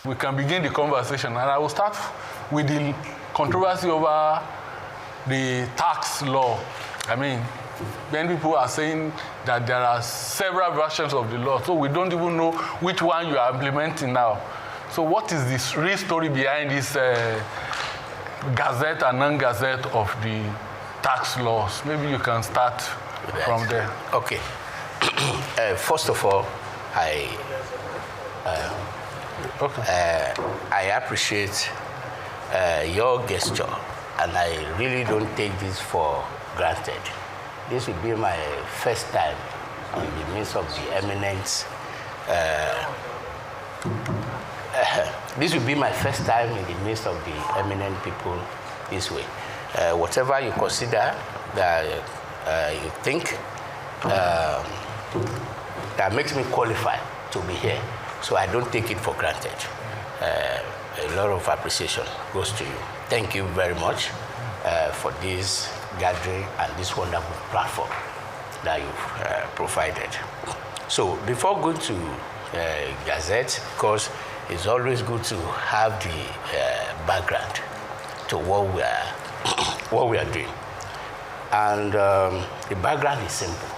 we can begin the conversation. And I will start with the controversy over the tax law. I mean, many people are saying that there are several versions of the law, so we don't even know which one you are implementing now. So what is the real story behind this Gazette and non-Gazette of the tax laws? Maybe you can start from there. Okay. First of all, I appreciate your gesture, and I really don't take this for granted. This will be my first time in the midst of the eminent. This will be my first time in the midst of the eminent people this way. Whatever you consider that you think that makes me qualify to be here, so I don't take it for granted. A lot of appreciation goes to you. Thank you very much for this gathering and this wonderful platform that you've provided. So before going to Gazette, because it's always good to have the background to what we are doing. And the background is simple,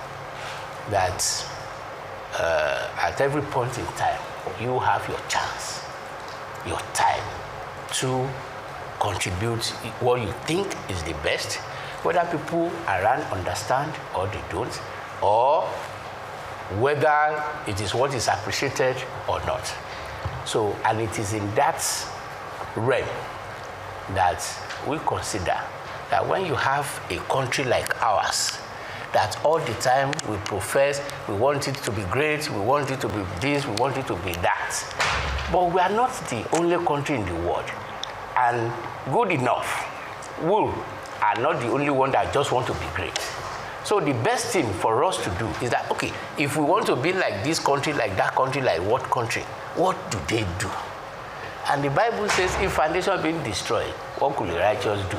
that at every point in time, you have your chance, your time to contribute what you think is the best, whether people around understand or they don't, or whether it is what is appreciated or not. So, and it is in that realm that we consider that when you have a country like ours, that all the time we profess, we want it to be great, we want it to be this, we want it to be that. But we are not the only country in the world. And good enough, we are not the only one that just want to be great. So the best thing for us to do is that, okay, if we want to be like this country, like that country, like what country, what do they do? And the Bible says, if foundation being destroyed, what could the righteous do?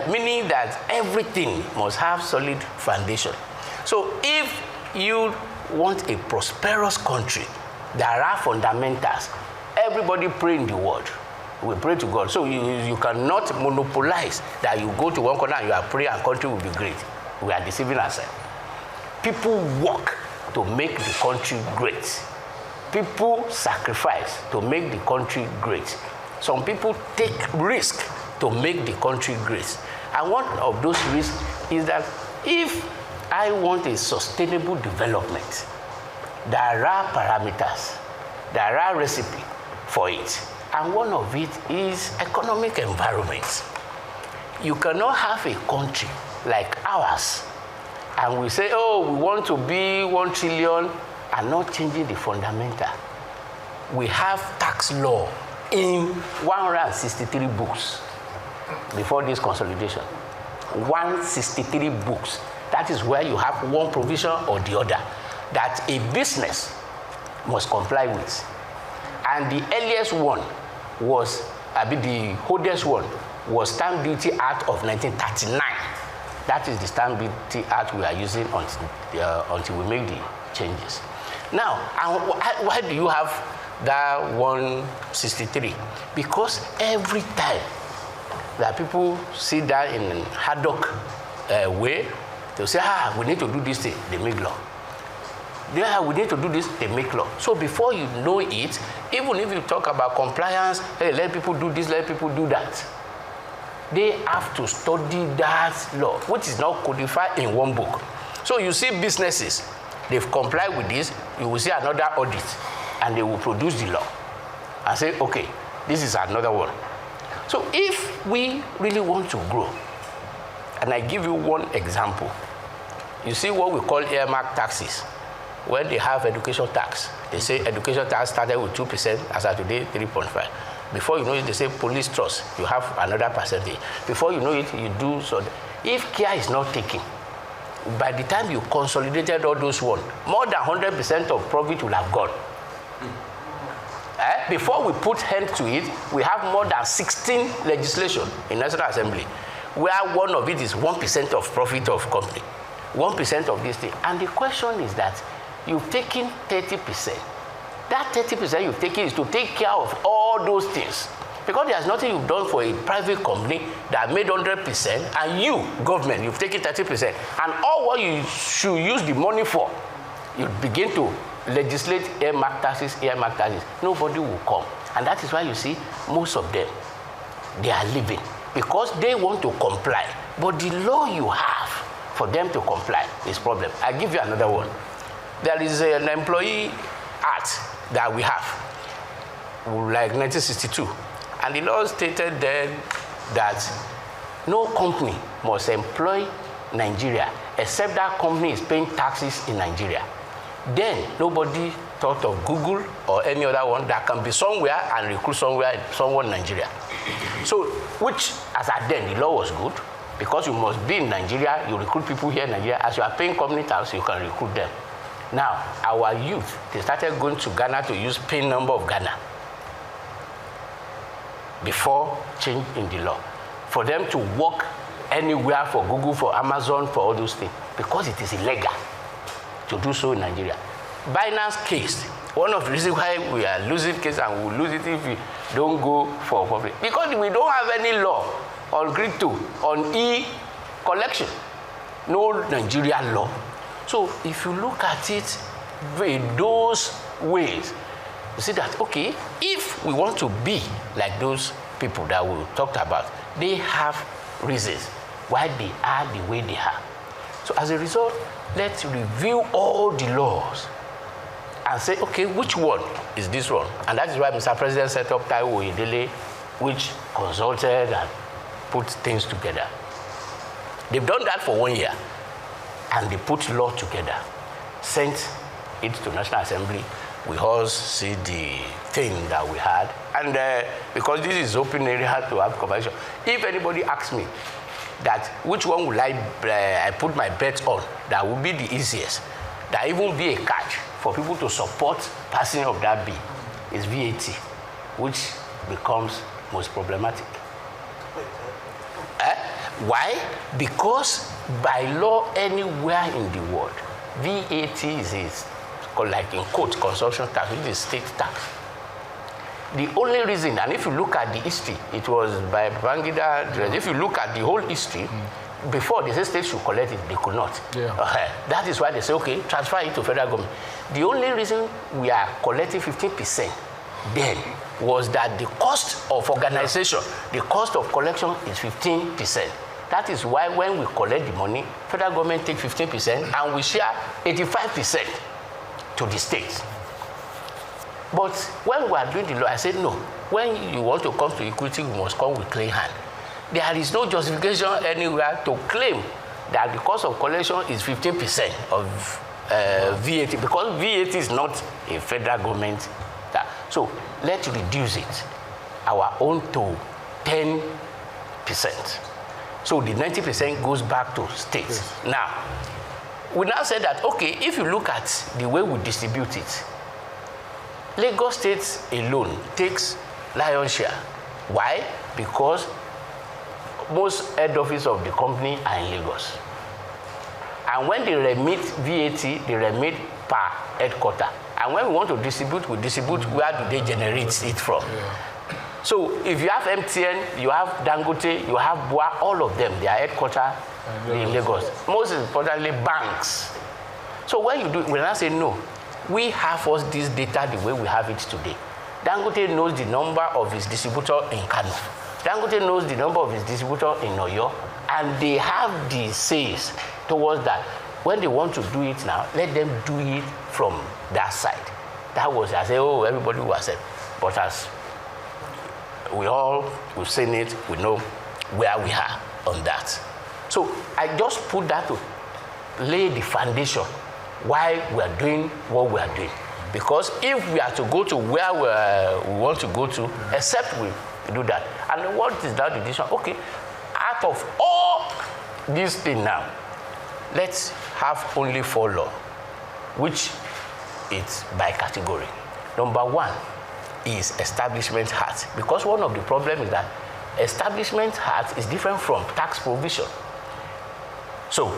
Meaning that everything must have solid foundation. So if you want a prosperous country, there are fundamentals. Everybody pray in the world. We pray to God. So you cannot monopolize that you go to one corner and you are praying and country will be great. We are deceiving ourselves. People work to make the country great. People sacrifice to make the country great. Some people take risk to make the country great. And one of those risks is that if I want a sustainable development, there are parameters, there are recipes for it. And one of it is economic environment. You cannot have a country like ours, and we say, oh, we want to be 1 trillion, and not changing the fundamental. We have tax law in 163 books before this consolidation. 163 books. That is where you have one provision or the other that a business must comply with. And the earliest one was, the oldest one was Stamp Duty Act of 1939. That is the Stamp Duty Act we are using until we make the changes. Now, why do you have that 163? Because every time that people sit down in an ad hoc way, they'll say, we need to do this thing, they make law. We need to do this, they make law. So before you know it, even if you talk about compliance, hey, let people do this, let people do that, they have to study that law, which is not codified in one book. So you see businesses, they've complied with this, you will see another audit, and they will produce the law and say, okay, this is another one. So if we really want to grow, and I give you one example, you see what we call earmark taxes. When they have education tax, they say education tax started with 2%, as of today, 3.5. Before you know it, they say police trust, you have another percentage. Before you know it, you do so. If care is not taken, by the time you consolidated all those ones, more than 100% of profit will have gone. Before we put hand to it, we have more than 16 legislation in National Assembly, where one of it is 1% of profit of company, 1% of this thing. And the question is that you've taken 30%. that 30% you've taken is to take care of all those things. Because there's nothing you've done for a private company that made 100%, and you, government, you've taken 30%. And all what you should use the money for, you begin to legislate earmark taxes. Nobody will come. And that is why you see most of them, they are leaving because they want to comply. But the law you have for them to comply is problem. I'll give you another one. There is an Employee Act that we have, like 1962. And the law stated then that no company must employ Nigeria except that company is paying taxes in Nigeria. Then nobody thought of Google or any other one that can be somewhere and recruit someone in Nigeria. So, which as at then the law was good, because you must be in Nigeria, you recruit people here in Nigeria. As you are paying company tax, you can recruit them. Now, our youth, they started going to Ghana to use PIN number of Ghana before change in the law. For them to work anywhere for Google, for Amazon, for all those things, because it is illegal to do so in Nigeria. Binance case, one of the reasons why we are losing case, and we'll lose it if we don't go for public, because we don't have any law on crypto, on e-collection, no Nigerian law. So if you look at it in those ways, you see that, okay, if we want to be like those people that we talked about, they have reasons why they are the way they are. So as a result, let's review all the laws and say, okay, which one is this one? And that is why Mr. President set up Taiwo Idele, which consulted and put things together. They've done that for 1 year, and they put law together, sent it to National Assembly. We all see the thing that we had. And because this is open area to have conversation, if anybody asks me that which one will I put my bet on, that will be the easiest, that even be a catch for people to support passing of that bill, is VAT, which becomes most problematic. Why? Because by law anywhere in the world, VAT is called, like in quote, consumption tax, which is state tax. The only reason, and if you look at the history, it was by Babangida. If you look at the whole history, before they said states should collect it, they could not. Yeah. That is why they say, okay, transfer it to federal government. The only reason we are collecting 15% then was that the cost of organization, the cost of collection is 15%. That is why when we collect the money, federal government takes 15% and we share 85% to the states. But when we are doing the law, I said, no. When you want to come to equity, we must come with clean hand. There is no justification anywhere to claim that the cost of collection is 15% of VAT, because VAT is not a federal government. So let's reduce it, our own, to 10%. So the 90% goes back to states. Yes. Now, we now say that, okay, if you look at the way we distribute it, Lagos State alone takes lion's share. Why? Because most head office of the company are in Lagos. And when they remit VAT, they remit per headquarter. And when we want to distribute, we distribute where do they generate it from. Yeah. So if you have MTN, you have Dangote, you have Bua, all of them, their headquarters in Lagos. Most importantly, banks. So when you do it, we now say, no, we have us this data the way we have it today. Dangote knows the number of his distributor in Kano. Dangote knows the number of his distributor in Oyo, and they have the sales towards that. When they want to do it now, let them do it from that side. That was, I say, oh, everybody will accept. But as we've seen it, we know where we are on that. So I just put that to lay the foundation why we are doing what we are doing. Because if we are to go to where we want to go to, except we do that. And what is that decision? Okay, out of all these things now, let's have only 4 laws, which is by category. Number 1 is Establishment Act, because one of the problems is that Establishment Act is different from tax provision. So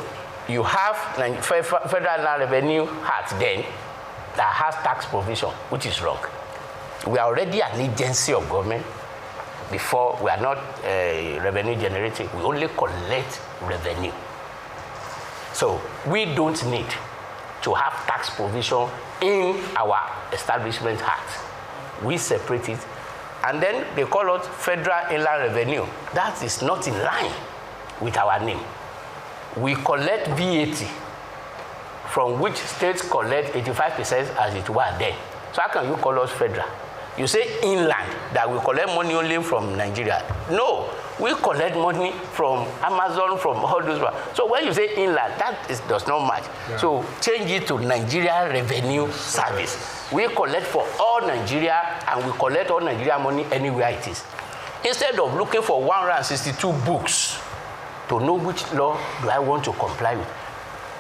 you have Federal Revenue Act then, that has tax provision, which is wrong. We are already an agency of government. Before, we are not revenue generating. We only collect revenue. So we don't need to have tax provision in our establishment act. We separate it. And then they call it Federal Inland Revenue. That is not in line with our name. We collect VAT, from which states collect 85% as it were then. So how can you call us federal? You say inland, that we collect money only from Nigeria. No, we collect money from Amazon, from all those. So when you say inland, that does not match. Yeah. So change it to Nigeria Revenue Service. We collect for all Nigeria, and we collect all Nigeria money anywhere it is. Instead of looking for 162 books to know which law do I want to comply with,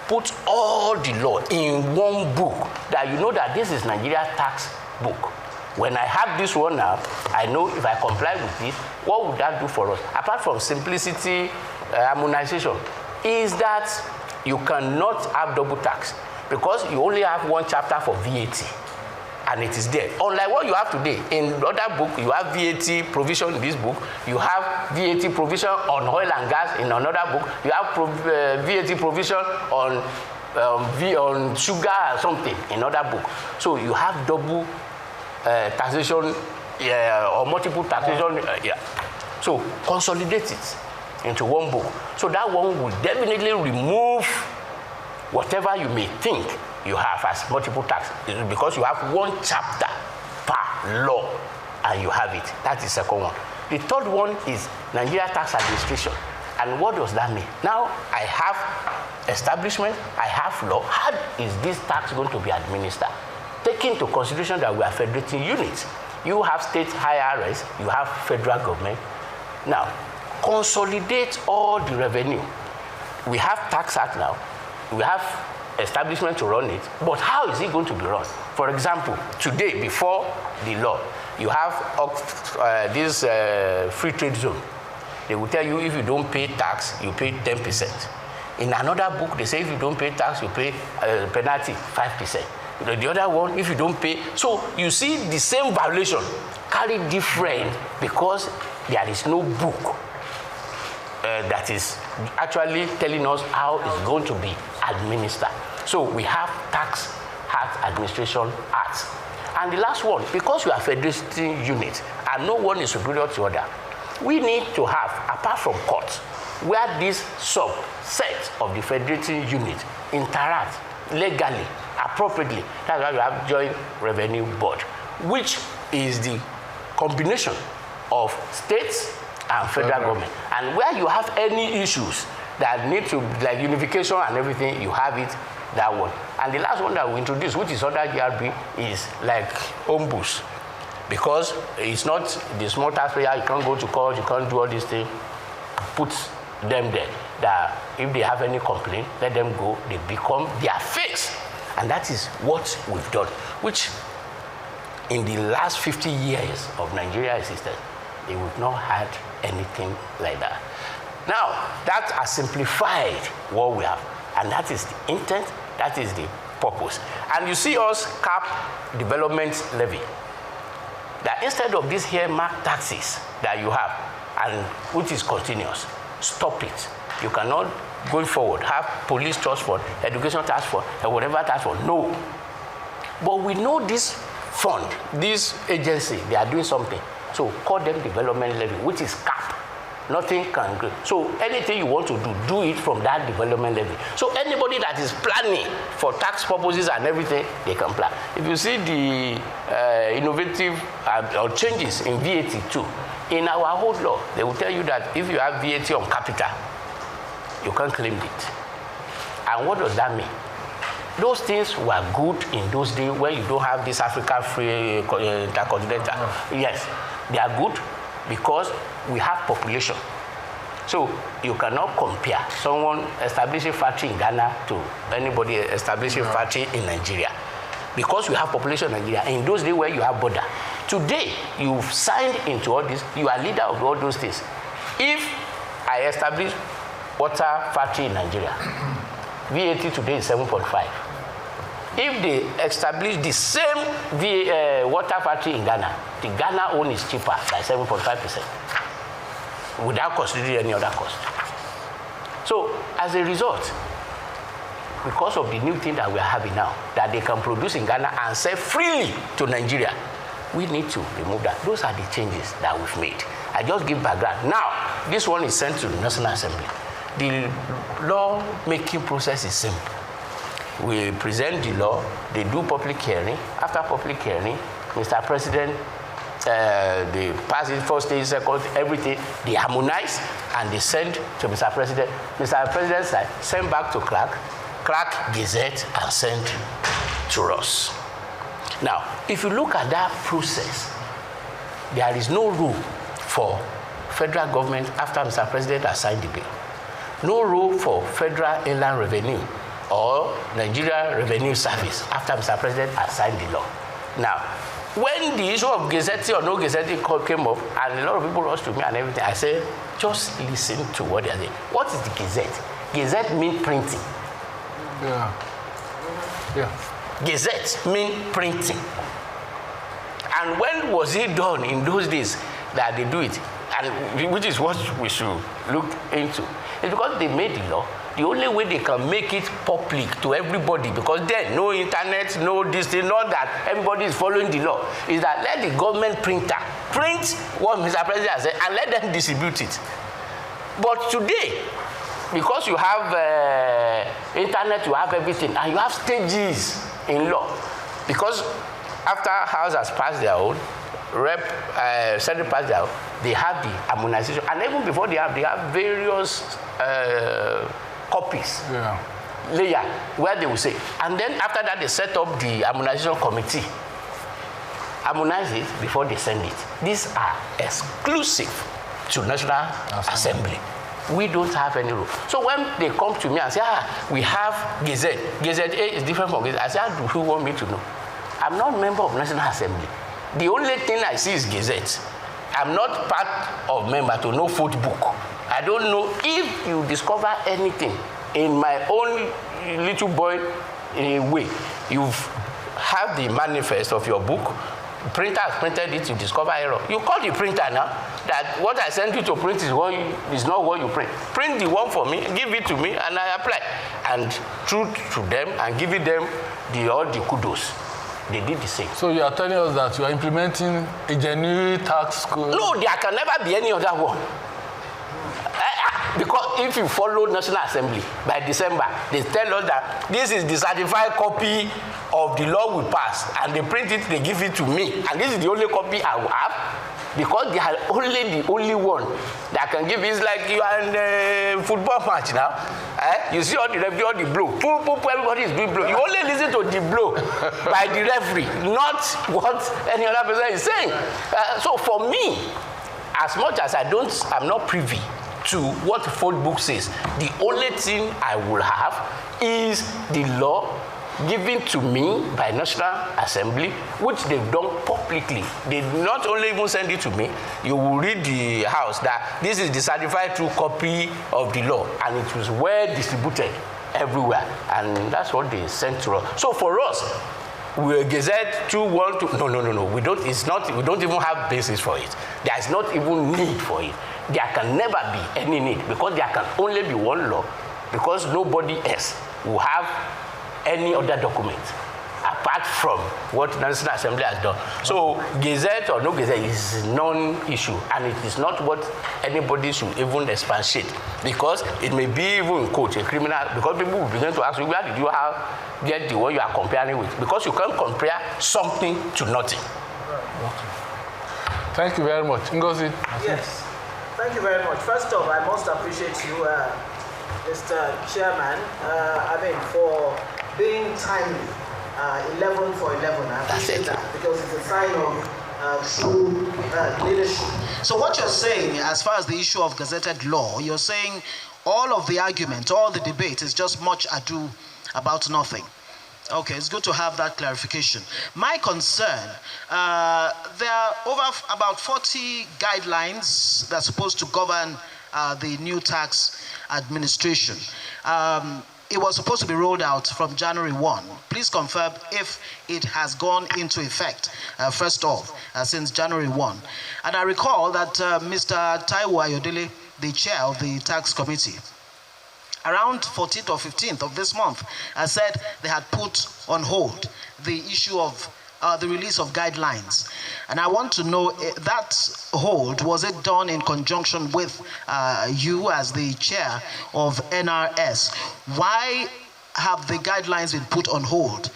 put all the law in one book, that you know that this is Nigeria tax book. When I have this one now, I know if I comply with this, what would that do for us? Apart from simplicity, harmonization, is that you cannot have double tax, because you only have one chapter for VAT, and it is there. Unlike what you have today, in other book, you have VAT provision in this book, you have VAT provision on oil and gas in another book, you have VAT provision on sugar or something in another book. So you have double taxation or multiple taxation. So consolidate it into one book. So that one will definitely remove whatever you may think you have as multiple tax, because you have one chapter per law and you have it. That's the second one. The third one is Nigeria Tax Administration. And what does that mean? Now I have establishment, I have law. How is this tax going to be administered? Take into consideration that we are federating units. You have state IRS, you have federal government. Now, consolidate all the revenue. We have tax act now. We have establishment to run it. But how is it going to be run? For example, today, before the law, you have this free trade zone. They will tell you if you don't pay tax, you pay 10%. In another book, they say if you don't pay tax, you pay penalty 5%. The other one, if you don't pay. So you see the same violation carry different, because there is no book that is actually telling us how it's going to be administered. So we have Tax Act Administration Act. And the last one, because we are federating units and no one is superior to other, we need to have, apart from courts, where this subset of the federating unit interact legally, appropriately. That's why you have Joint Revenue Board, which is the combination of states and federal government. And where you have any issues that need to, like unification and everything, you have it, that one. And the last one that we introduced, which is under GRB, is like ombuds. Because it's not the small taxpayer, you can't go to court, you can't do all these things. Put them there. That if they have any complaint, let them go, they become their face. And that is what we've done, which in the last 50 years of Nigeria existence, they would not had anything like that. Now, that has simplified what we have, and that is the intent, that is the purpose. And you see us cap development levy. That instead of these here marked taxes that you have, and which is continuous, stop it. You cannot, going forward, have police trust fund, education task fund, and whatever task fund. No. But we know this fund, this agency, they are doing something. So call them development levy, which is cap. Nothing can go. So anything you want to do it from that development levy. So anybody that is planning for tax purposes and everything, they can plan. If you see the innovative or changes in VAT too, in our old law, they will tell you that if you have VAT on capital, you can't claim it. And what does that mean? Those things were good in those days when you don't have this Africa free intercontinental. Yes, they are good because we have population. So you cannot compare someone establishing factory in Ghana to anybody establishing factory in Nigeria. Because we have population in Nigeria. In those days where you have border. Today, you've signed into all this, you are leader of all those things. If I establish water factory in Nigeria, VAT today is 7.5. If they establish the same water factory in Ghana, the Ghana own is cheaper by 7.5% without considering any other cost. So as a result, because of the new thing that we are having now, that they can produce in Ghana and sell freely to Nigeria, we need to remove that. Those are the changes that we've made. I just give background. Now, this one is sent to the National Assembly. The law-making process is simple. We present the law, they do public hearing. After public hearing, Mr. President, they pass it first stage, second, everything, they harmonize, and they send to Mr. President. Mr. President said, send back to Clerk, Gazette, and send to us. Now, if you look at that process, there is no rule for federal government after Mr. President has signed the bill. No rule for Federal Inland Revenue or Nigeria Revenue Service after Mr. President has signed the law. Now, when the issue of Gazette or no Gazette came up, and a lot of people rushed to me and everything, I said, just listen to what they are saying. What is the Gazette? Gazette means printing. Yeah. Gazette means printing. And when was it done in those days that they do it? And which is what we should look into. It's because they made the law. The only way they can make it public to everybody, because then no internet, no this thing, not that everybody is following the law, is that let the government printer print what Mr. President has said and let them distribute it. But today, because you have internet, you have everything, and you have stages in law. Because after House has passed their own, Senate passed their own, they have the harmonization, and even before they have various copies, layer, where they will say, and then after that they set up the harmonization committee, harmonize it before they send it. These are exclusive to National Assembly. We don't have any rule. So when they come to me and say, we have Gazette. Gazette A is different from Gazette. I say, how do you want me to know? I'm not a member of National Assembly. The only thing I see is Gazette. I'm not part of member to know food book. I don't know if you discover anything in my own little boy way. You have the manifest of your book. Printer has printed it, you discover error. You call the printer now that what I sent you to print is not what you print. Print the one for me, give it to me, and I apply. And true to them and giving them all the kudos. They did the same. So you are telling us that you are implementing a genuine tax code? No, there can never be any other one. Because if you follow National Assembly, by December, they tell us that this is the certified copy of the law we pass, and they print it, they give it to me, and this is the only copy I will have, because they are the only one that can give. It's like you are in a football match now. You see all the referee, all the blow. Everybody is doing blow. You only listen to the blow by the referee, not what any other person is saying. So for me, as much as I'm not privy to what the phone book says, the only thing I will have is the law given to me by National Assembly, which they've done publicly. They not only even send it to me, you will read the House that this is the certified true copy of the law, and it was well distributed everywhere, and that's what they sent to us. So for us, we Gazette 212. No. We don't. It's not. We don't even have basis for it. There is not even need for it. There can never be any need, because there can only be one law, because nobody else will have any other document apart from what National Assembly has done. So Gazette or no Gazette is non-issue, and it is not what anybody should even expatiate, because it may be even in quote a criminal, because people will begin to ask you, where did you get the one you are comparing with? Because you can't compare something to nothing. Okay. Thank you very much. Ngozi. Yes. Thank you very much. First off, I must appreciate you, Mr. Chairman, for being timely, 11 for 11. I appreciate that, because it's a sign of true leadership. So what you're saying, as far as the issue of gazetted law, you're saying all of the argument, all the debate is just much ado about nothing. Okay, it's good to have that clarification. My concern, there are about 40 guidelines that are supposed to govern the new tax administration. it was supposed to be rolled out from January 1. Please confirm if it has gone into effect, first off, since January 1. And I recall that Mr. Taiwo Ayodele, the chair of the tax committee, around 14th or 15th of this month, said they had put on hold the issue of the release of guidelines. And I want to know, that hold, was it done in conjunction with you as the chair of NRS? Why have the guidelines been put on hold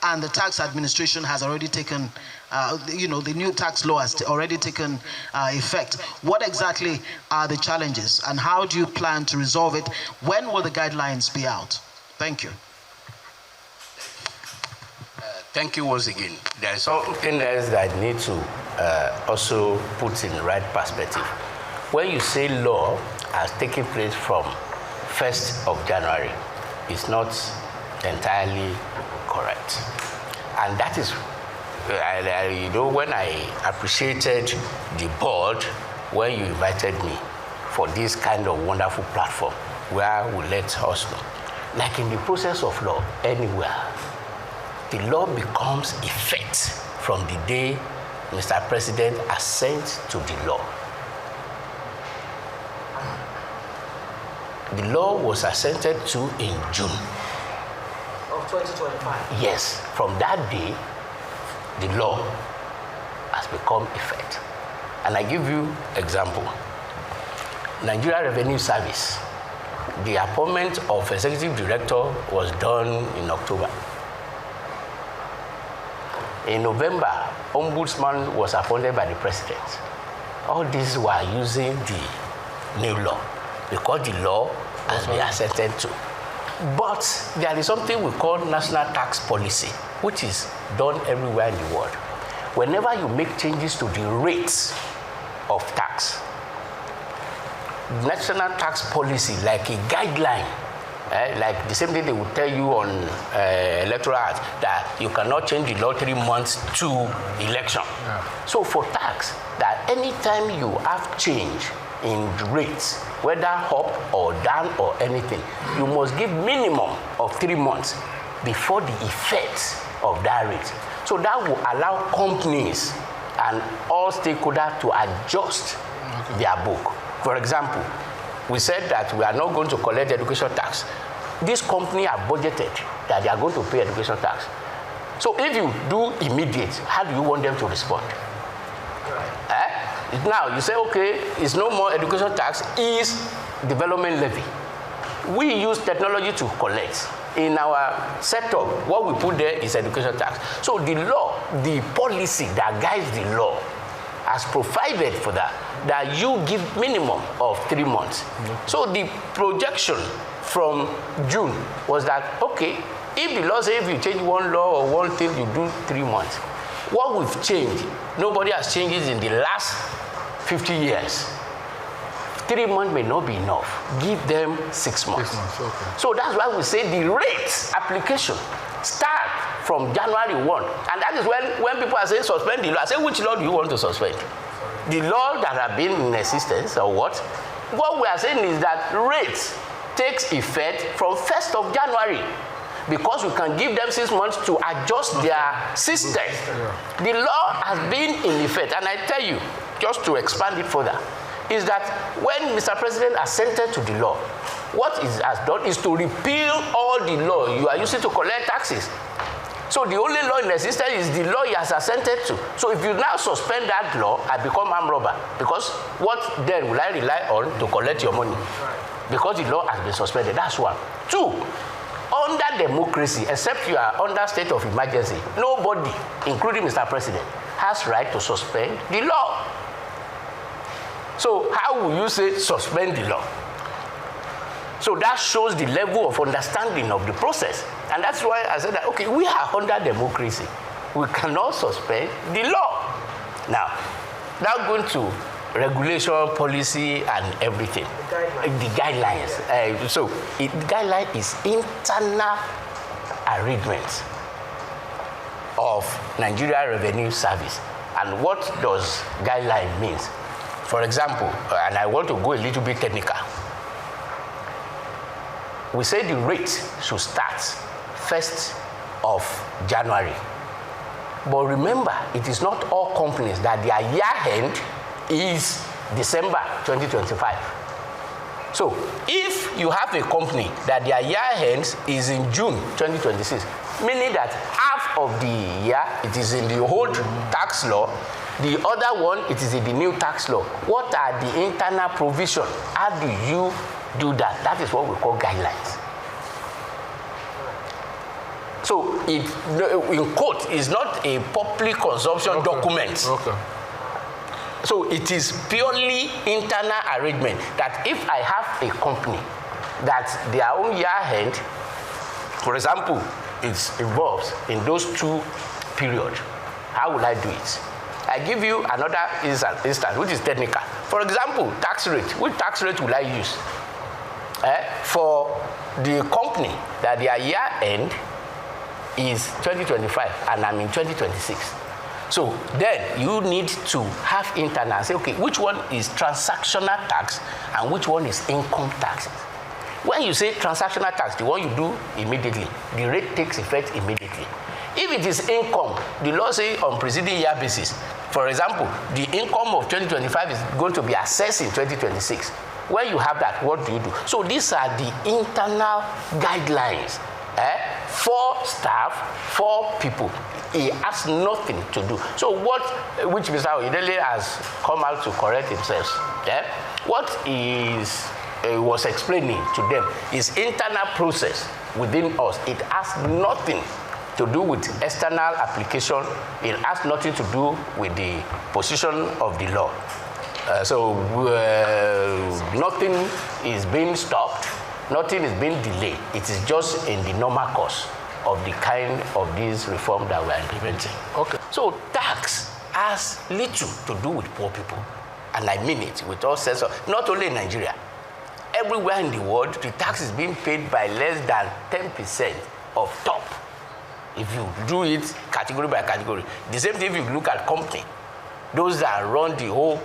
and the tax administration has already taken, the new tax law has already taken effect? What exactly are the challenges and how do you plan to resolve it? When will the guidelines be out? Thank you. Thank you once again. There is something else that I need to also put in the right perspective. When you say law has taken place from 1st of January, it's not entirely correct. And that is, when I appreciated the board when you invited me for this kind of wonderful platform where we let us know. Like in the process of law, anywhere, the law becomes effect from the day Mr. President assents to the law. The law was assented to in June. Of 2025? Yes. From that day, the law has become effect. And I give you example. Nigeria Revenue Service, the appointment of executive director was done in October. In November, ombudsman was appointed by the president. All these were using the new law because the law has been assented to. But there is something we call national tax policy, which is done everywhere in the world. Whenever you make changes to the rates of tax, national tax policy, like a guideline, like the same thing they would tell you on electoral act, that you cannot change the law 3 months to election. Yeah. So for tax, that anytime you have change in rates, whether up or down or anything, you must give minimum of 3 months before the effects of that rate. So that will allow companies and all stakeholders to adjust their book. For example, we said that we are not going to collect education tax. This company are budgeted that they are going to pay education tax. So if you do immediate, how do you want them to respond? Now you say, okay, it's no more education tax, is development levy. We use technology to collect. In our setup, what we put there is education tax. So the law, the policy that guides the law has provided for that you give minimum of 3 months. Mm-hmm. So the projection from June was that, okay, if the law says if you change one law or one thing, you do 3 months. What we've changed, nobody has changed it in the last 50 years. 3 months may not be enough. Give them 6 months. 6 months, okay. So that's why we say the rates application start from January 1. And that is when people are saying suspend the law. I say, which law do you want to suspend? The law that have been in existence or what? What we are saying is that rates takes effect from 1st of January because we can give them 6 months to adjust their system. The law has been in effect. And I tell you, just to expand it further, is that when Mr. President assented to the law, what he has done is to repeal all the law you are using to collect taxes. So the only law in existence is the law he has assented to. So if you now suspend that law, I become armed robber. Because what then will I rely on to collect your money? Because the law has been suspended. That's one. Two, under democracy, except you are under state of emergency, nobody, including Mr. President, has right to suspend the law. So how will you say suspend the law? So that shows the level of understanding of the process. And that's why I said that, okay, we are under democracy. We cannot suspend the law. Now going to regulation, policy, and everything. The guidelines. The guideline is internal arrangement of Nigeria Revenue Service. And what does guideline means? For example, and I want to go a little bit technical. we say the rate should start 1st of January. But remember, it is not all companies that their year end is December 2025. So if you have a company that their year end is in June 2026, meaning that half of the year it is in the old tax law, the other one it is in the new tax law. What are the internal provisions? How do you do that? That is what we call guidelines. So it, in quote, is not a public consumption document. Okay. So it is purely internal arrangement that if I have a company that their own year end, for example, it involves in those 2 periods, how will I do it? I give you another instance, which is technical. For example, tax rate. Which tax rate will I use? For the company that their year end is 2025 and I'm in 2026. So then you need to have internal and say, okay, which one is transactional tax and which one is income tax? When you say transactional tax, the one you do immediately, the rate takes effect immediately. If it is income, the law says on preceding year basis. For example, the income of 2025 is going to be assessed in 2026. When you have that, what do you do? So these are the internal guidelines for staff, for people. It has nothing to do. So which Mr. Adedeji has come out to correct himself. What is was explaining to them is internal process within us. It has nothing to do with external application. It has nothing to do with the position of the law. So nothing is being stopped. Nothing is being delayed. It is just in the normal course of the kind of this reform that we are implementing. Okay. So tax has little to do with poor people. And I mean it with all sense of, not only in Nigeria, everywhere in the world, the tax is being paid by less than 10% of top. If you do it category by category. The same thing if you look at company. Those that run the whole,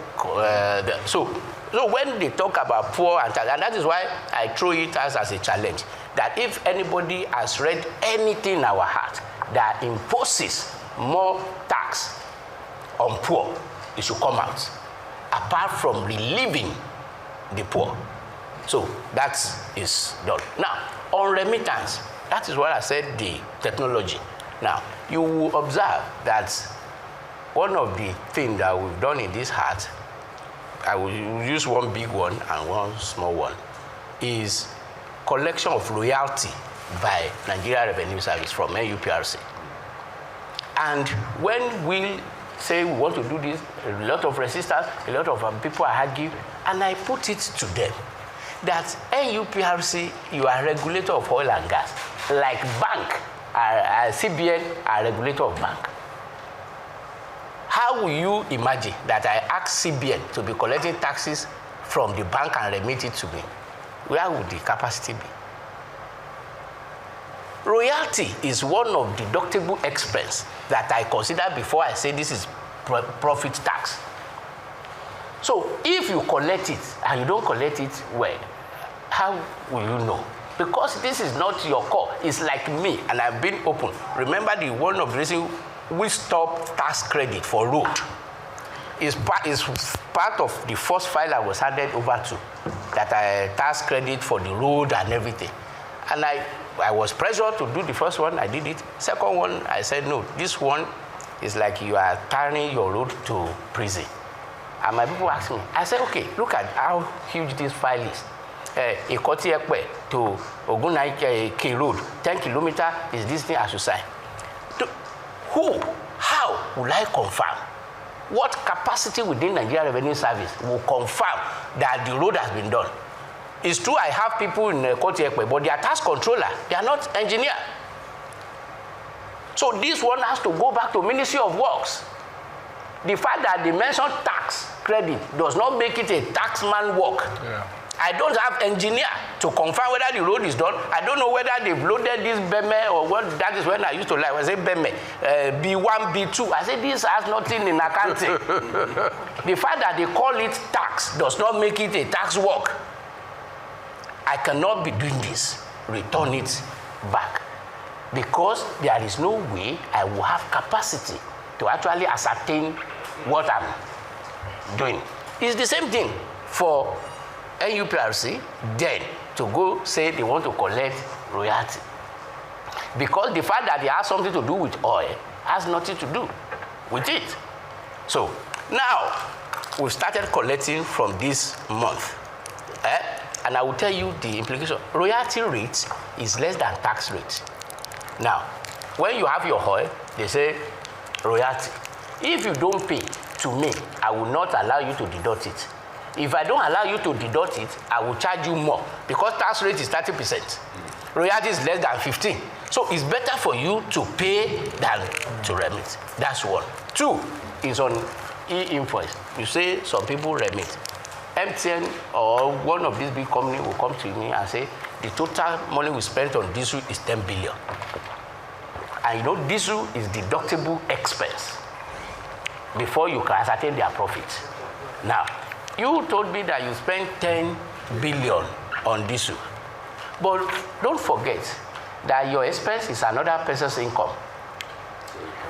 so when they talk about poor and tax, and that is why I throw it as a challenge, that if anybody has read anything in our heart that imposes more tax on poor, it should come out, apart from relieving the poor. So that is done. Now, on remittance, that is what I said, the technology. Now, you will observe that one of the things that we've done in this heart, I will use one big one and one small one, is collection of royalty by Nigeria Revenue Service from NUPRC. And when we say we want to do this, a lot of resistance, a lot of people are arguing, and I put it to them that NUPRC, you are regulator of oil and gas, like bank, CBN are regulator of bank. How will you imagine that I ask CBN to be collecting taxes from the bank and remit it to me? Where would the capacity be? Royalty is one of the deductible expense that I consider before I say this is profit tax. So if you collect it and you don't collect it well, how will you know? Because this is not your call. It's like me, and I've been open. Remember the one of the reasons we stopped tax credit for road is part of the first file I was handed over to, that I tax credit for the road and everything. And I was pressured to do the first one, I did it. Second one, I said, no, this one is like you are turning your road to prison. And my people asked me, I said, okay, look at how huge this file is. Ikoti Ekpe to Ogunaike Road, 10 kilometers is this thing I should sign. How will I confirm? What capacity within Nigeria Revenue Service will confirm that the road has been done? It's true I have people in Ikoti Ekpe, but they are tax controller, they are not engineer. So this one has to go back to Ministry of Works. The fact that they mention tax credit does not make it a taxman work. Yeah. I don't have engineer to confirm whether the road is done. I don't know whether they've loaded this BEME or what. That is when I used to lie. I say BEME, B1, B2. I say this has nothing in accounting. The fact that they call it tax does not make it a tax work. I cannot be doing this. return it back, because there is no way I will have capacity to actually ascertain what I'm doing. It's the same thing for NUPRC then to go say they want to collect royalty, because the fact that they have something to do with oil has nothing to do with it. So now we started collecting from this month, and I will tell you the implication. Royalty rate is less than tax rate. Now, when you have your oil, they say royalty. If you don't pay to me, I will not allow you to deduct it. If I don't allow you to deduct it, I will charge you more, because tax rate is 30%. Royalty is less than 15. So it's better for you to pay than to remit. That's one. Two is on e-invoice. You say some people remit. MTN or one of these big companies will come to me and say, the total money we spent on diesel is 10 billion. And you know, diesel is deductible expense before you can ascertain their profit. Now, you told me that you spent 10 billion on diesel. But don't forget that your expense is another person's income.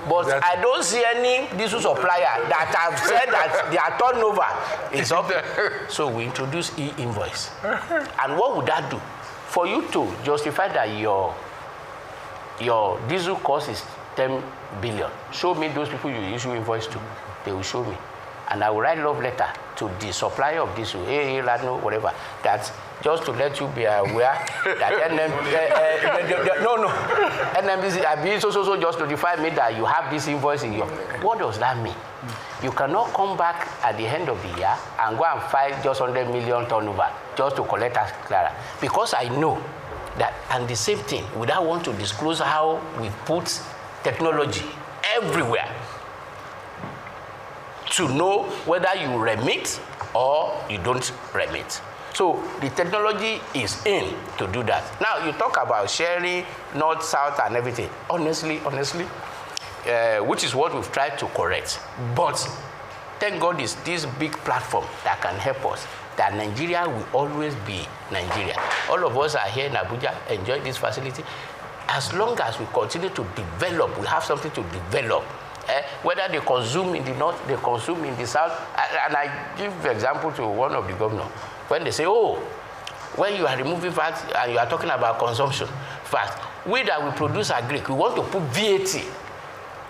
But I don't see any diesel supplier that have said that their turnover is up. So we introduce e-invoice. And what would that do? For you to justify that your diesel cost is 10 billion, show me those people you issue invoice to. They will show me. And I will write love letter to the supplier of diesel, hey, Ladno, whatever, that just to let you be aware that NMDC, I be so just notify me that you have this invoice in your. What does that mean? You cannot come back at the end of the year and go and file just 100 million turnover just to collect tax clearance, because I know that, and the same thing, without want to disclose how we put technology everywhere to know whether you remit or you don't remit. So the technology is in to do that. Now you talk about sharing north, south, and everything. Honestly, which is what we've tried to correct. But thank God is this big platform that can help us. That Nigeria will always be Nigeria. All of us are here in Abuja, enjoy this facility. As long as we continue to develop, we have something to develop. Whether they consume in the north, they consume in the south. And I give the example to one of the governors. When they say, oh, when you are removing VAT and you are talking about consumption, fat, we that we produce agric, we want to put VAT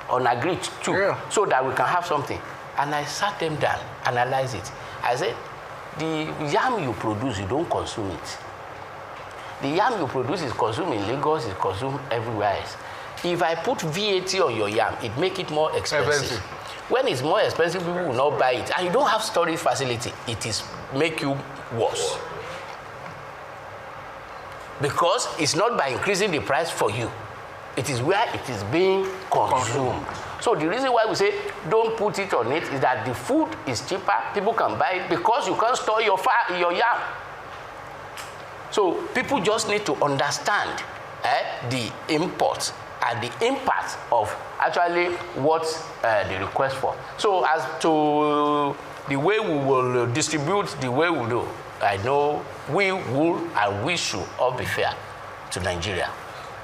on agric too, so that we can have something. And I sat them down, analyze it. I said, the yam you produce, you don't consume it. The yam you produce is consumed in Lagos, is consumed everywhere else. If I put VAT on your yam, it make it more expensive. When it's more expensive, people will not buy it. And you don't have storage facility, it is make you worse. Because it's not by increasing the price for you. It is where it is being consumed. So the reason why we say don't put it on it is that the food is cheaper, people can buy it because you can't store your yam. So people just need to understand the import and the impact of actually what they request for. So as to the way we will distribute, the way we do, I know we will and we should all be fair to Nigeria.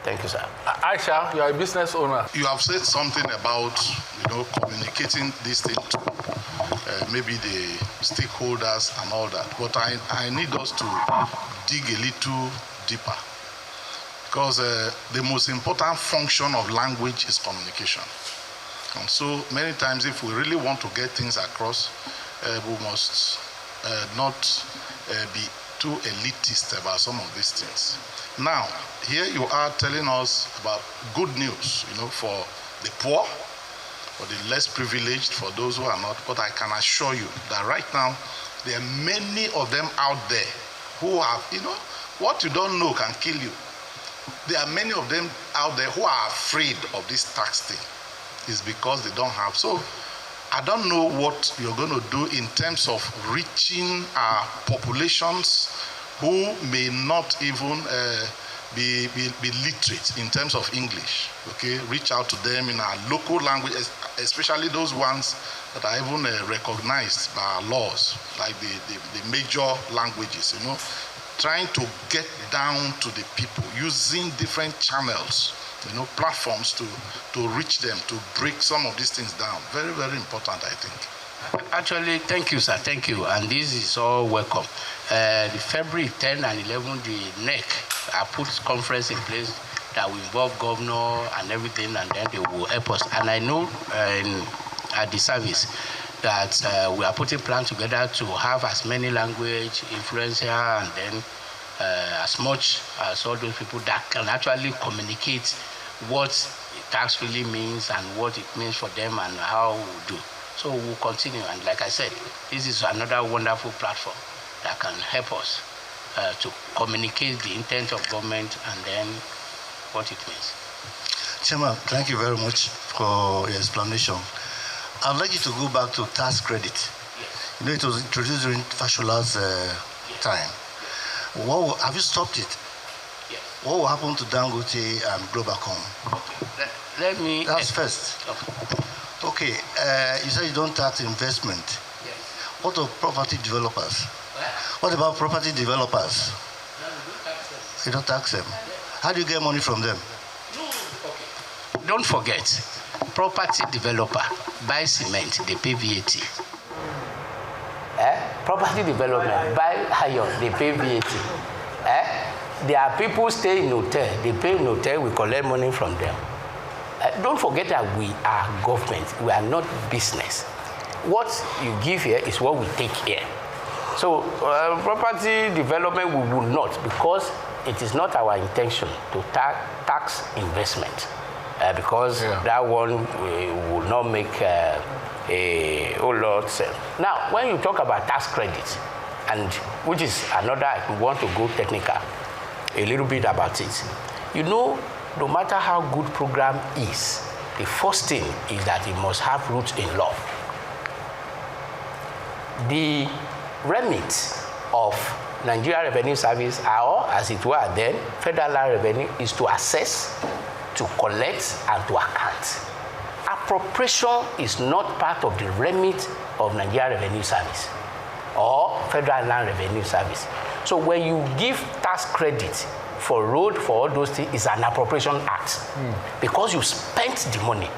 Thank you, sir. Aisha, you are a business owner. You have said something about, communicating this thing to maybe the stakeholders and all that. But I need us to dig a little deeper. Because the most important function of language is communication. And so many times if we really want to get things across, we must not be too elitist about some of these things. Now, here you are telling us about good news, for the poor, for the less privileged, for those who are not. But I can assure you that right now, there are many of them out there who have, what you don't know can kill you. There are many of them out there who are afraid of this tax thing. It's because they don't have. So I don't know what you're going to do in terms of reaching our populations who may not even be literate in terms of English. Okay, reach out to them in our local language, especially those ones that are even recognized by our laws, like the major languages. trying to get down to the people using different channels, platforms to reach them, to break some of these things down. Very, very important, I think. Actually, thank you, sir. Thank you. And this is all welcome. The February 10 and 11, the NEC put conference in place that will involve governor and everything, and then they will help us. And I know at the service that we are putting plans together to have as many language influencer and then as much as all those people that can actually communicate what tax really means and what it means for them and how we do. So we'll continue. And like I said, this is another wonderful platform that can help us to communicate the intent of government and then what it means. Chairman, thank you very much for your explanation. I'd like you to go back to tax credit. Yes. It was introduced during Fashola's time. Have you stopped it? Yes. What will happen to Dangote and Globacom? Okay. Let me... That's first. Okay. You said you don't tax investment. Yes. What of property developers? What about property developers? No, we don't tax them. You don't tax them. How do you get money from them? No, okay. Don't forget, property developer buy cement, they pay VAT. Property development buy iron, they pay VAT. There are people stay in hotel, they pay in hotel, we collect money from them. Don't forget that we are government, we are not business. What you give here is what we take here. So property development we will not, because it is not our intention to tax investment, because that one will not make a whole lot sense. Now, when you talk about tax credit, and which is another, I want to go technical a little bit about it. No matter how good program is, the first thing is that it must have roots in law. The remit of Nigeria Revenue Service, or as it were then, Federal Revenue, is to assess, to collect, and to account. Appropriation is not part of the remit of Nigeria Revenue Service or Federal Land Revenue Service. So when you give tax credit for road, for all those things, it's an appropriation act because you spent the money.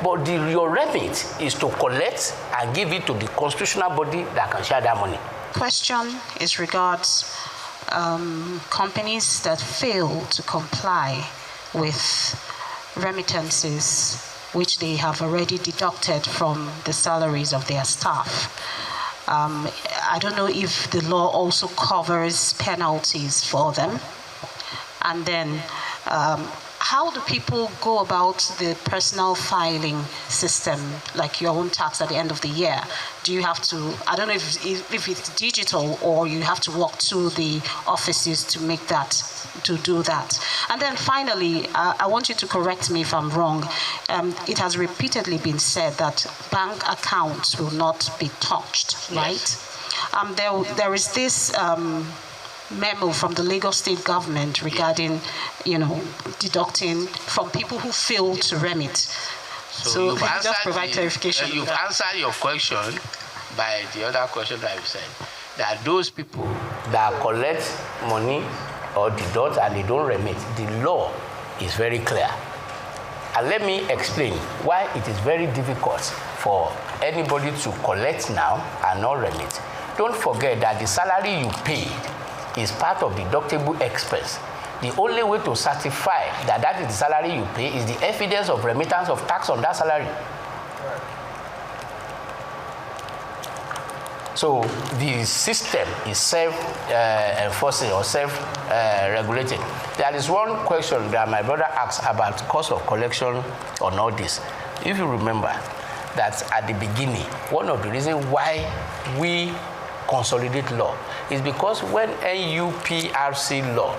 But your remit is to collect and give it to the constitutional body that can share that money. Question is regards companies that fail to comply with remittances which they have already deducted from the salaries of their staff. I don't know if the law also covers penalties for them. And then how do people go about the personal filing system, like your own tax at the end of the year? Do you have to, I don't know if it's digital or you have to walk to the offices to make that, to do that? And then finally, I want you to correct me if I'm wrong. It has repeatedly been said that bank accounts will not be touched, right? There is this memo from the Lagos State government regarding, deducting from people who fail to remit. So can you just provide clarification? You've answered your question by the other question that you said, that those people that collect money or deduct and they don't remit, the law is very clear. And let me explain why it is very difficult for anybody to collect now and not remit. Don't forget that the salary you pay is part of deductible expense. The only way to certify that that is the salary you pay is the evidence of remittance of tax on that salary. So the system is self-enforcing or self-regulating. There is one question that my brother asked about cost of collection on all this. If you remember that at the beginning, one of the reasons why we consolidate law is because when NUPRC law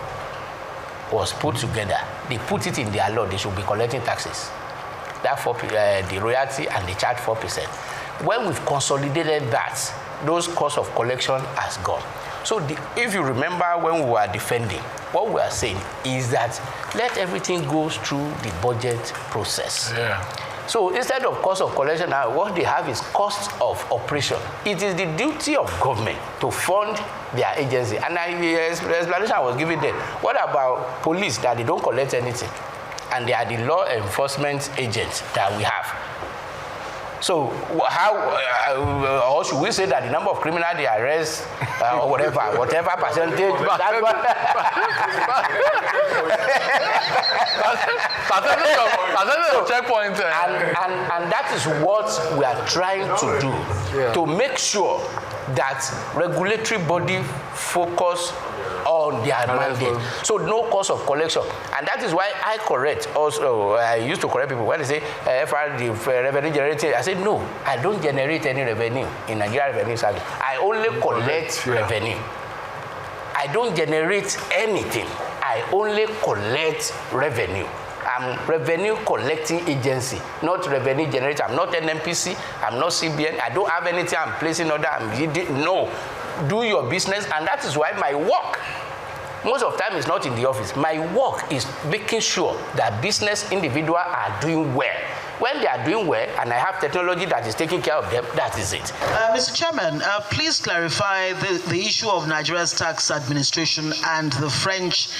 was put together, they put it in their law, they should be collecting taxes. That the royalty and they charge 4%. When we've consolidated that, those costs of collection has gone. So if you remember when we were defending, what we are saying is that let everything go through the budget process. So instead of cost of collection, now what they have is cost of operation. It is the duty of government to fund their agency. And the explanation I was giving them, what about police that they don't collect anything? And they are the law enforcement agents that we have. So how, or should we say that the number of criminals they arrest, or whatever percentage? Percentage of checkpoint. And that is what we are trying to do, to make sure that regulatory body focus on their mandate. So no cost of collection. And that is why I correct also, I used to correct people when they say FRD, revenue generating. I said, no, I don't generate any revenue in Nigeria Revenue Service. I only collect revenue. I don't generate anything. I only collect revenue. I'm revenue collecting agency, not revenue generator. I'm not NMPC, I'm not CBN. I don't have anything I'm placing order. No. Do your business, and that is why my work, most of the time, is not in the office. My work is making sure that business individuals are doing well. When they are doing well, and I have technology that is taking care of them, that is it. Mr. Chairman, please clarify the issue of Nigeria's tax administration and the French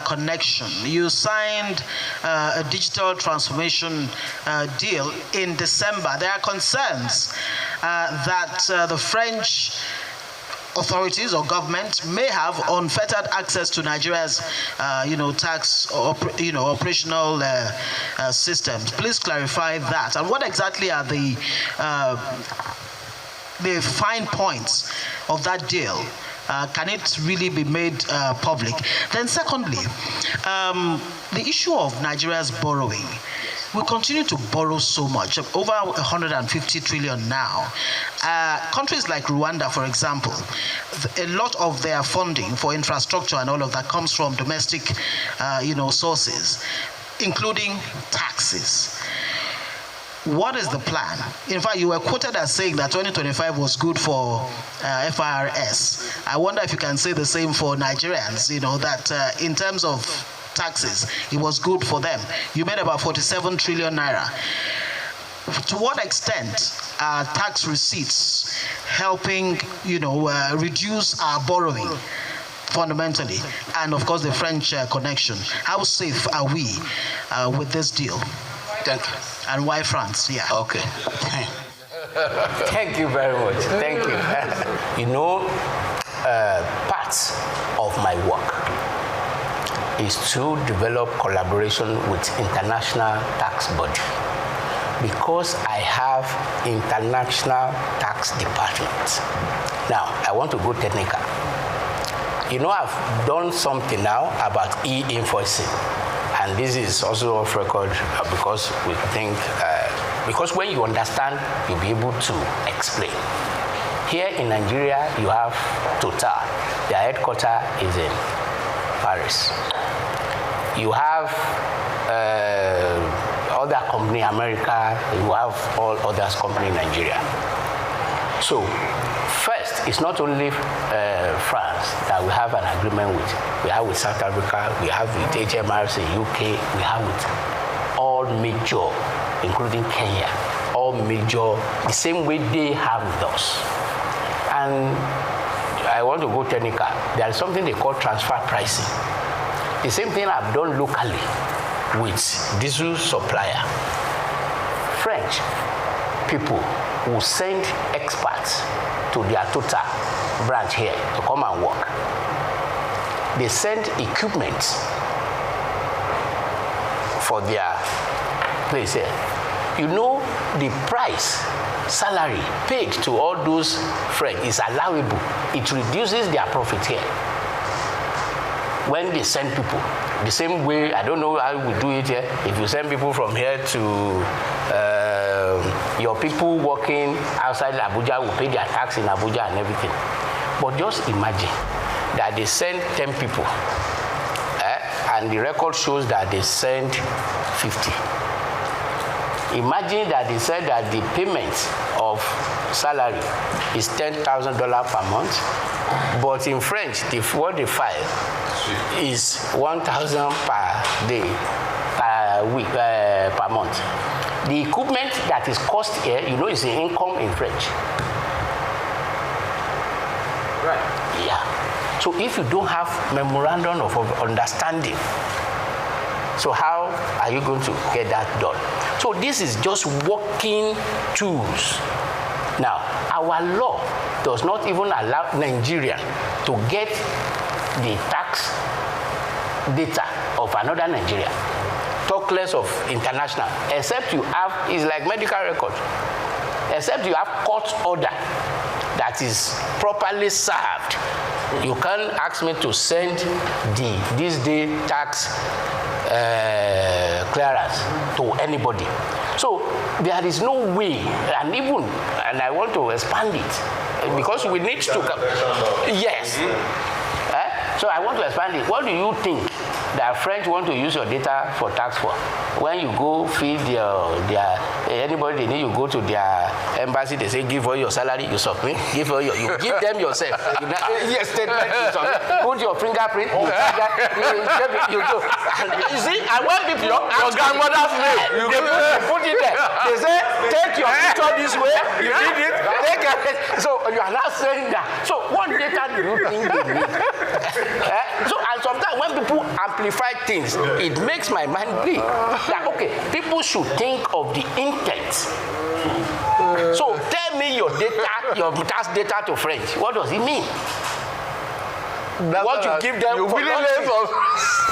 connection. You signed a digital transformation deal in December. There are concerns that the French authorities or government may have unfettered access to Nigeria's, tax operational systems. Please clarify that. And what exactly are the fine points of that deal? Can it really be made public? Then secondly, the issue of Nigeria's borrowing. We continue to borrow so much, over 150 trillion now. Countries like Rwanda, for example, a lot of their funding for infrastructure and all of that comes from domestic, sources, including taxes. What is the plan? In fact, you were quoted as saying that 2025 was good for FIRS. I wonder if you can say the same for Nigerians, that in terms of taxes, it was good for them. You made about 47 trillion naira. To what extent are tax receipts helping, reduce our borrowing fundamentally? And of course, the French connection. How safe are we with this deal? Thank you. And why France? Yeah. Okay. Thank you very much. Thank you. Parts of my work is to develop collaboration with international tax body, because I have international tax departments. Now, I want to go technical. I've done something now about e-invoicing, and this is also off record because we think, because when you understand, you'll be able to explain. Here in Nigeria, you have Total. Their headquarters is in Paris. You have other company, America, you have all others company in Nigeria. So, first, it's not only France that we have an agreement with. We have with South Africa, we have with HMRC, UK, we have with all major, including Kenya, all major, the same way they have with us. And I want to go technical. There is something they call transfer pricing. The same thing I've done locally with diesel supplier. French people will send experts to their Total branch here to come and work. They send equipment for their place here. The price, salary paid to all those French is allowable. It reduces their profit here. When they send people, the same way, I don't know how we do it here. If you send people from here to your people working outside Abuja will pay their tax in Abuja and everything. But just imagine that they send 10 people, and the record shows that they send 50. Imagine that they said that the payment of salary is $10,000 per month, but in French, what they file is 1,000 per day, per week, per month. the equipment that is cost here, you know, is an income in French. Right. Yeah. So if you don't have memorandum of understanding, so how are you going to get that done? So this is just working tools. Now, our law does not even allow Nigeria to get the tax data of another Nigeria. Talk less of international, except you have, it's like medical records, except you have court order that is properly served. You can't ask me to send the THISDAY tax clearance to anybody. So there is no way, and I want to expand it because we need to. Yes. So I want to expand it. What do you think that French want to use your data for tax for? When you go feed their anybody they need, you go to their embassy, they say give all your salary, you submit, you give them yourself. Yes, statement, you submit, put your fingerprint, you go. You see, I want people your grandmother's name. You put it there. They say take your picture this way, you did it, take it. So you are not saying that. So what data do you think they need? So and sometimes when people amplify things, it makes my mind bleed. That okay, people should think of the intent. So tell me your data, your tax data to French. What does it mean? What you give them you for really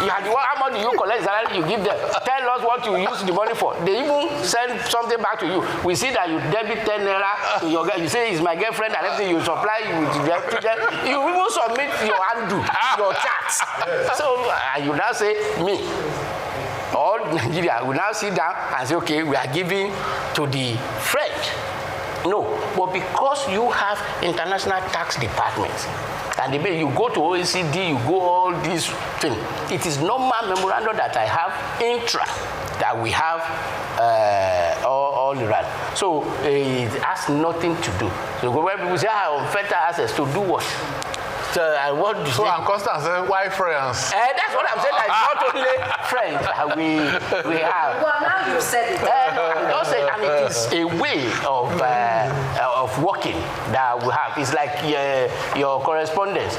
how much do you collect salary you give them? Tell us what you use the money for. They even send something back to you. We see that you debit 10 naira to your girl. You say it's my girlfriend and everything. You supply with their children. You even submit your handle, your charts. So you now say me. All Nigeria will now sit down and say, okay, we are giving to the French. No, but because you have international tax departments, and you go to OECD, you go all these things. It is normal memorandum that I have intra that we have all around. So it has nothing to do. So when people say I have better access to do what? So I'm constant saying why France? That's what I'm saying. That it's not only French that we have. Well, now you said it. And it is a way of working that we have. It's like your correspondence.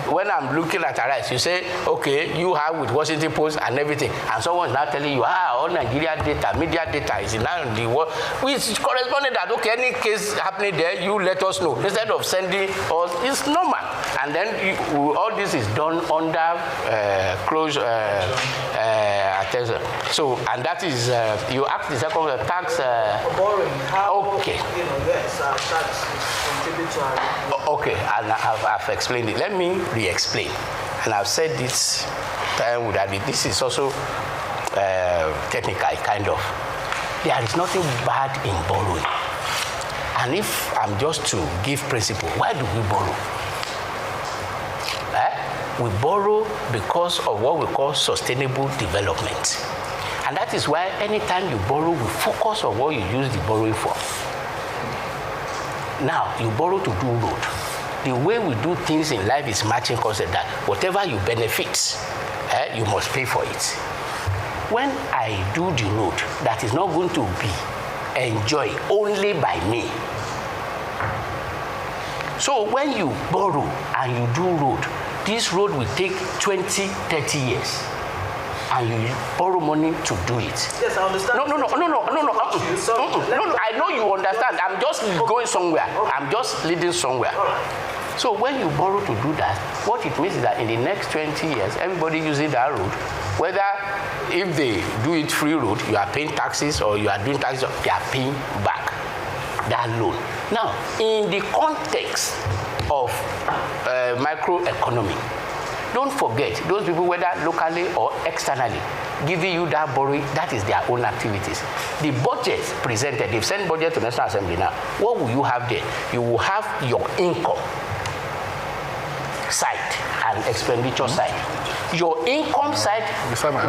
When I'm looking at a rice, you say, okay, you have with Washington Post and everything, and someone is now telling you, all Nigeria data, media data is now in the world. Which corresponding that, okay, any case happening there, you let us know. Instead of sending us, it's normal. And then all this is done under close attention. So, and that is, you ask the second tax. Borrowing, how, okay. Yes, tax contribute to our. Okay, and I've explained it. Let me re-explain. And I've said this time would have been, this is also technical, kind of. There is nothing bad in borrowing. And if I'm just to give principle, why do we borrow? We borrow because of what we call sustainable development. And that is why anytime you borrow, we focus on what you use the borrowing for. Now, you borrow to do road. The way we do things in life is matching concept that whatever you benefit, you must pay for it. When I do the road, that is not going to be enjoyed only by me. So when you borrow and you do road, this road will take 20, 30 years. And you borrow money to do it. Yes, I understand. No. I know you understand. I'm just going somewhere. I'm just leading somewhere. So when you borrow to do that, what it means is that in the next 20 years, everybody using that road, whether if they do it free road, you are paying taxes or you are doing taxes, they are paying back that loan. Now, in the context of microeconomy, don't forget, those people, whether locally or externally, giving you that borrowing, that is their own activities. The budget presented, they've sent budget to National Assembly now. What will you have there? You will have your income side and expenditure side. Your income side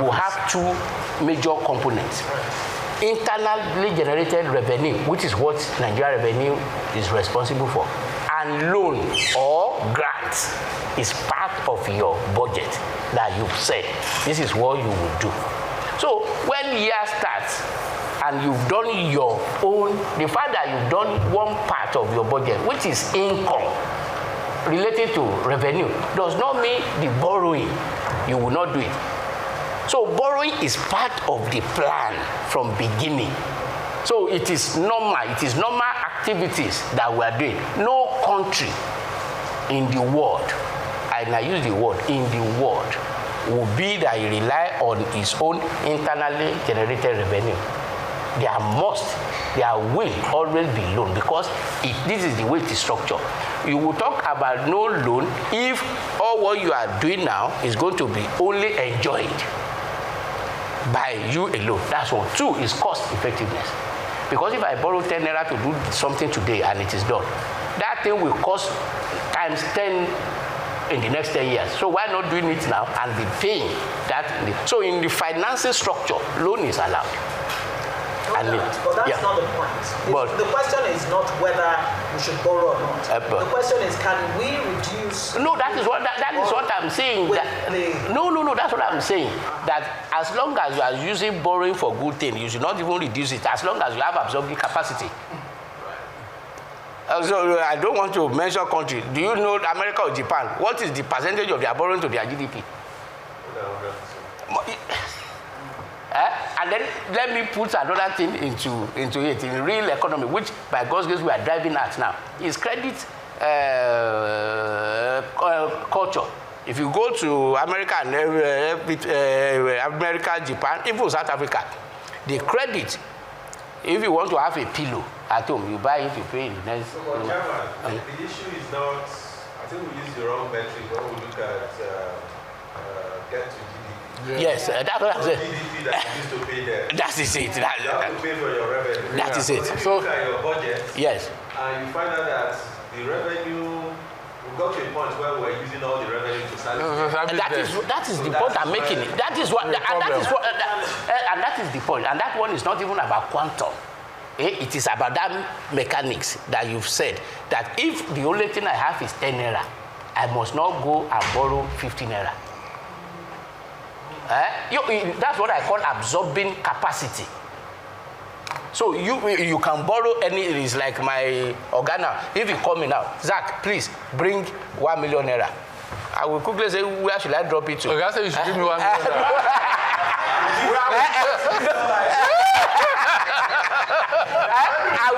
will have two major components. Internally generated revenue, which is what Nigeria revenue is responsible for, and loan or grants is part of your budget that you've said this is what you will do. So when year starts and you've done your own, the fact that you've done one part of your budget, which is income related to revenue, does not mean the borrowing, you will not do it. So borrowing is part of the plan from beginning. So it is normal activities that we are doing. No country in the world, and I use the word in the world, will be that you rely on its own internally generated revenue. There will always be loan, because this is the way it is structured. You will talk about no loan if all what you are doing now is going to be only enjoyed by you alone. That's one. Two is cost effectiveness. Because if I borrow 10 naira to do something today and it is done, that thing will cost times 10 in the next 10 years. So why not doing it now and be paying that? So in the financing structure, loan is allowed. But that's not the point. The question is not whether we should borrow or not. The question is, can we reduce? No, that is what I'm saying. No, that's what I'm saying. That as long as you are using borrowing for good things, you should not even reduce it. As long as you have absorbing capacity. So I don't want to mention country. Do you know America or Japan? What is the percentage of their borrowing to their GDP? And then let me put another thing into it in the real economy, which by God's grace we are driving at now, is credit culture. If you go to America and America, Japan, even South Africa, the credit, if you want to have a pillow at home, you buy it, you pay in the next. So, but Chairman, the issue is not, I think we use the wrong metric when we look at debt to GDP. Yes, that's what I'm saying. GDP that you used to pay there. That is it. You have to pay for your revenue. That is it. If you look at your budget, yes, and you find out that the revenue, we got to a point where we're using all the revenue to salary. That is the point I'm making. That is what, and that is the point. And that one is not even about quantum. It is about that mechanics that you've said, that if the only thing I have is 10 naira, I must not go and borrow 15 naira. That's what I call absorbing capacity. So you can borrow any. It's like my organa. If you call me now, Zach, please bring 1 million naira. I will quickly say, where should I drop it to? Okay, I say you should give me 1 million naira. I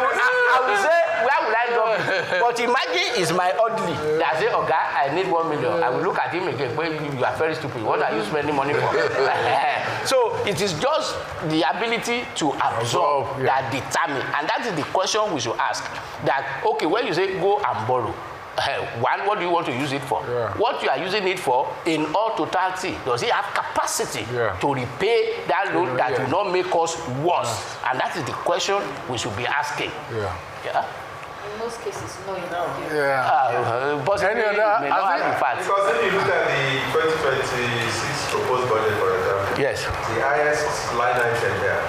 will say, where will I drop it? But imagine it's my oddly that say, okay, I need 1 million. I will look at him again. Well, you are very stupid. What are you spending money for? So it is just the ability to absorb that determine, and that is the question we should ask. That okay, when you say go and borrow, one, what do you want to use it for? Yeah. What you are using it for in all totality, does it have capacity to repay that loan that will not make us worse? And that is the question we should be asking. In most cases, no. But any other, because when you look at the 2026 proposed budget, for example, yes, the highest line item there,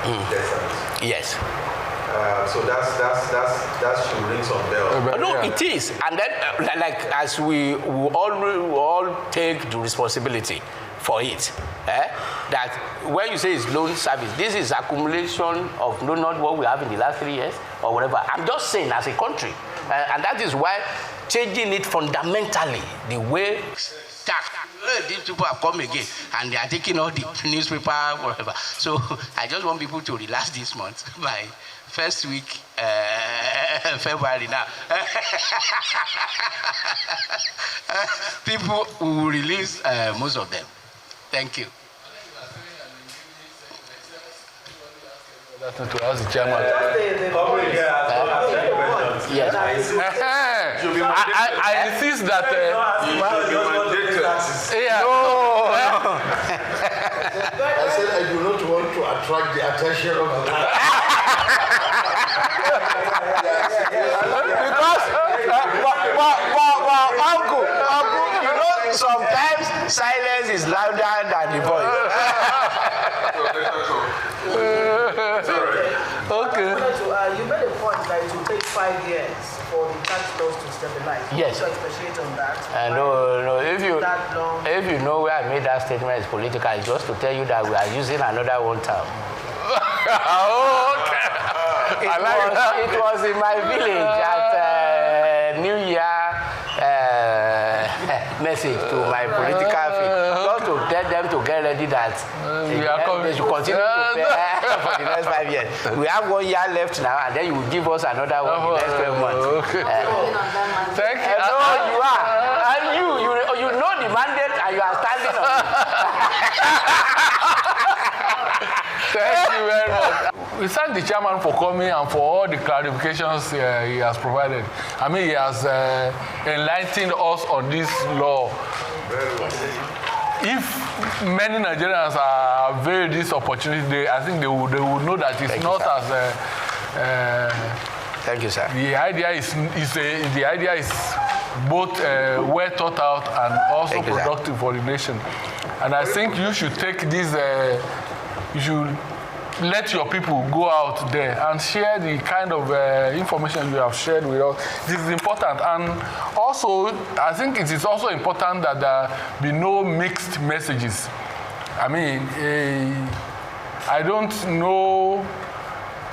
yes. So that should ring some bells. No, it is, and then like as we all take the responsibility for it. That when you say it's loan service, this is accumulation of not what we have in the last 3 years or whatever. I'm just saying as a country, and that is why changing it fundamentally, the way these people have come again and they are taking all the newspaper, whatever. So I just want people to relax this month by first week February now. People will release most of them. Thank you. That's not to ask the chairman. Yes. I insist that. I said I do not want to attract the attention of the because uncle, you know, sometimes silence is louder than the voice. Okay. You made a point that it will take 5 years for the tax laws to stabilize. Yes. So appreciate on that. No. If you know where I made that statement is political, it's just to tell you that we are using another one term. Okay. It was in my village at New Year message to my political field. Just to tell them to get ready that they should continue to pay for the next 5 years. We have 1 year left now, and then you will give us another one in the next 12 months. Okay. Thank you. No, you are. And you know the mandate, and you are standing on it. Thank you very much. We thank the chairman for coming and for all the clarifications he has provided. I mean, he has enlightened us on this law. Very well. If many Nigerians are availed this opportunity, I think they will know that it's Thank not you, as Thank you, sir. the idea is both well thought out and also Thank you, productive for the nation. And I think you should take this. You should let your people go out there and share the kind of information you have shared with us. This is important. And also, I think it is also important that there be no mixed messages. I mean, I don't know,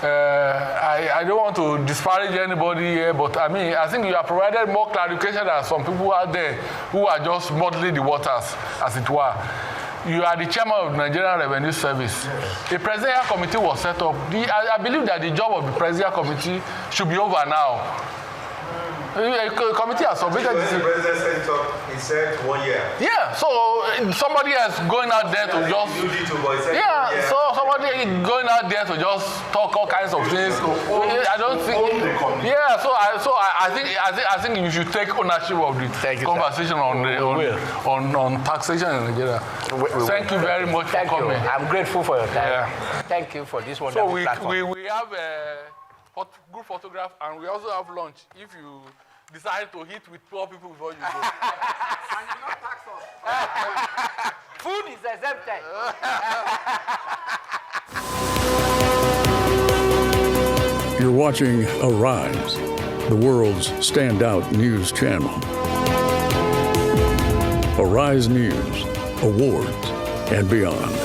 I don't want to disparage anybody here, but I mean, I think you have provided more clarification than some people out there who are just muddling the waters, as it were. You are the chairman of the Nigerian Revenue Service. Yes. A presidential committee was set up. I believe that the job of the presidential committee should be over now. A committee has submitted this. When the president set up, he said 1 year. Yeah, so somebody else going out there to just. Yeah, so somebody going out there to just talk all kinds of things. I don't think. Yeah, so I think you should take ownership of the conversation on taxation in Nigeria. Thank you very much for coming. I'm grateful for your time. Yeah. Thank you for this wonderful platform. So we have a good photograph, and we also have lunch if you decide to eat with poor people before you go. And you not tax us. Food is exempted. You're watching Arise, the world's standout news channel. Arise News, awards, and beyond.